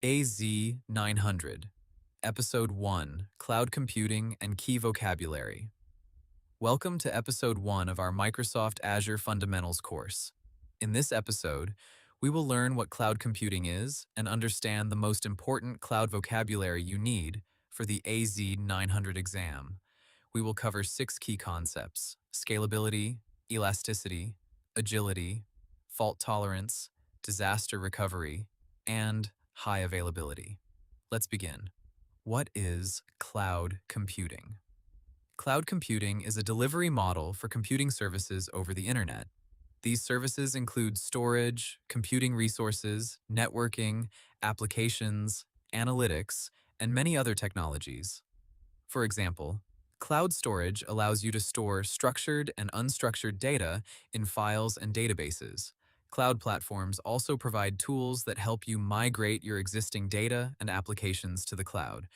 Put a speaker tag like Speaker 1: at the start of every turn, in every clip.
Speaker 1: AZ-900, Episode 1, Cloud Computing and Key Vocabulary. Welcome to Episode 1 of our Microsoft Azure Fundamentals course. In this episode, we will learn what cloud computing is and understand the most important cloud vocabulary you need for the AZ-900 exam. We will cover 6 key concepts: scalability, elasticity, agility, fault tolerance, disaster recovery, and high availability. Let's begin. What is cloud computing? Cloud computing is a delivery model for computing services over the internet. These services include storage, computing resources, networking, applications, analytics, and many other technologies. For example, cloud storage allows you to store structured and unstructured data in files and databases. Cloud platforms also provide tools that help you migrate your existing data and applications to the cloud.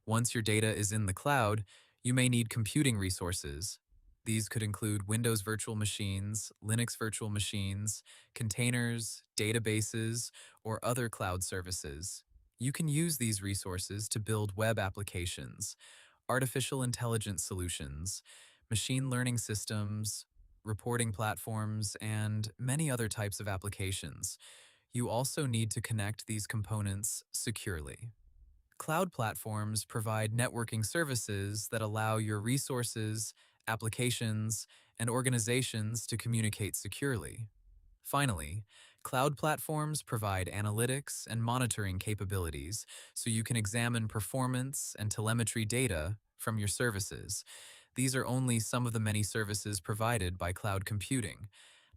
Speaker 1: Once your data is in the cloud, you may need computing resources. These could include Windows virtual machines, Linux virtual machines, containers, databases, or other cloud services. You can use these resources to build web applications, artificial intelligence solutions, machine learning systems, reporting platforms, and many other types of applications. You also need to connect these components securely. Cloud platforms provide networking services that allow your resources, applications, and organizations to communicate securely. Finally, cloud platforms provide analytics and monitoring capabilities so you can examine performance and telemetry data from your services. These are only some of the many services provided by cloud computing.